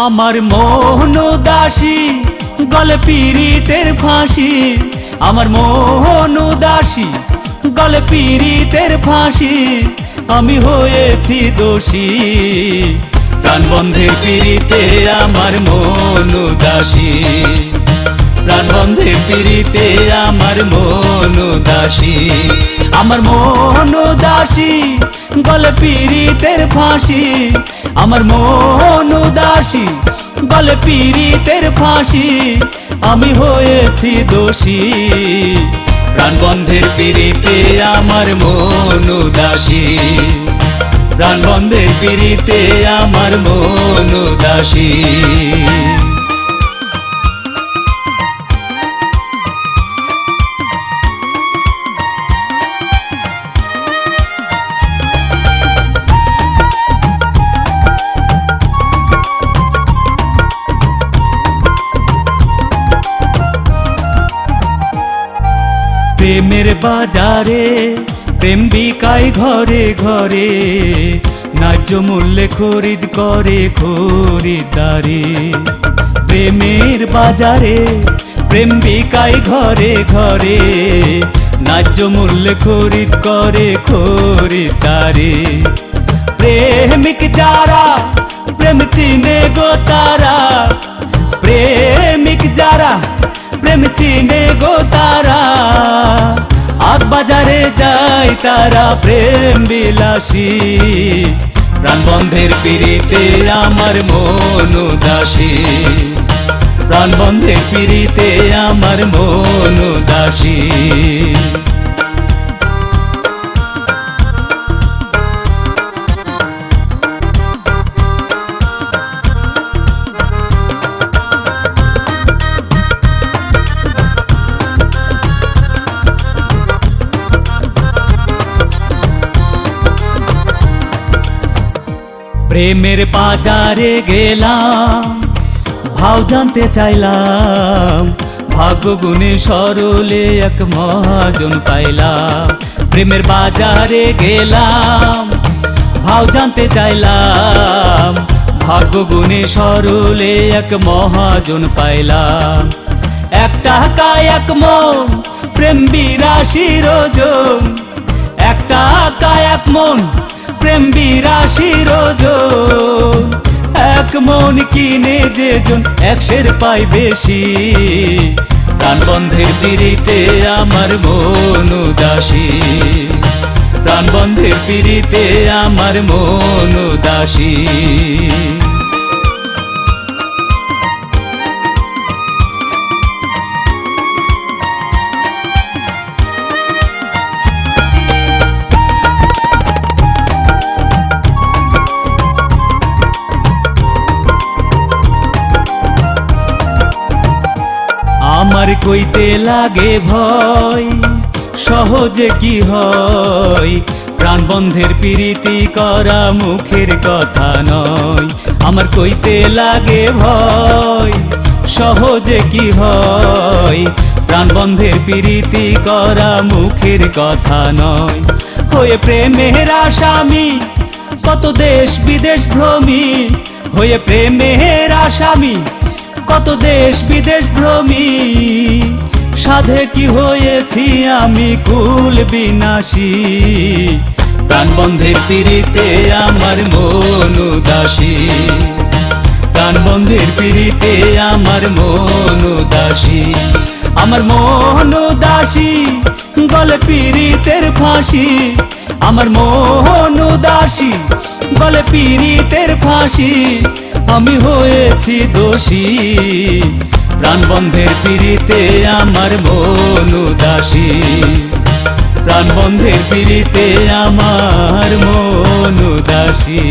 আমার মন উদাসী গলে পীড়িতের ফাঁসি, আমার মন উদাসী গলে পীড়িতের ফাঁসি, আমি হয়েছি দোষী। প্রাণবন্ধের পীড়িতে আমার মন উদাসী, প্রাণবন্ধের পীড়িতে আমার মন উদাসী। আমার মন উদাসী গলে পীড়িতের ফাঁসি, আমার মন উদাসী গলে পীড়িতের ফাঁসি, আমি হয়েছি দোষী। প্রাণবন্ধের পীড়িতে আমার মন উদাসী, প্রাণবন্ধের পীড়িতে আমার মন উদাসী। প্রেমের বাজারে প্রেম বিকায় ঘরে ঘরে, ন্যায্য মূল্যে খরিদ করে খরিদ্দারে। প্রেমের বাজারে প্রেম বিকায় ঘরে ঘরে, ন্যায্য মূল্যে খরিদ করে খরিদ্দারে। প্রেমিক যারা প্রেম চিনে গো তারা, প্রেমিক যারা প্রেম চিনে গো তারা, আগ বাজারে যায় তারা প্রেম বিলাসী। প্রাণবন্ধের পীড়িতে আমার মন উদাসী, প্রাণবন্ধের পীড়িতে আমার মন উদাসী। প্রেমের বাজারে গেলাম, ভাব জানতে চাইলাম, ভাগ্য গুণে সরলে এক মহাজন পাইলাম। প্রেমের বাজারে গেলাম, ভাব জানতে চাইলাম, ভাগ্য গুণে সরলে এক মহাজন পাইলাম। এক টাকায় এক মন প্রেম বিরাশি ওজন, এক টাকায় এক মন প্রেম বিরাশি ওজন। এক মন কিনে যেজন একশের পাই বেশি। প্রাণবন্ধের পীড়িতে আমার মন উদাসী, প্রাণবন্ধের পীড়িতে আমার মন উদাসী। আমার কইতে লাগে ভয়, সহজে কি হয়, প্রাণবন্ধের প্রীতি করা মুখের কথা নয়। আমার কইতে লাগে ভয়, সহজে কি হয়, প্রাণবন্ধের প্রীতি করা মুখের কথা নয়। হয়ে প্রেমের আসামি কত দেশ বিদেশ ভ্রমী, হয়ে প্রেমের আসামি কত দেশ বিদেশ ভ্রমী। সাধে কি হয়েছি আমি কুল বিনাশী। প্রাণবন্ধের পীড়িতে আমার মন উদাসী, প্রাণবন্ধের পীড়িতে আমার মন উদাসী। আমার মন উদাসী গলে পীড়িতের ফাঁসি, আমার মন উদাসী গলে পীড়িতের ফাঁসি, আমি হয়েছি দোষী। প্রাণবন্ধের পীড়িতে আমার মন উদাসী, প্রাণবন্ধের পীড়িতে আমার মন উদাসী।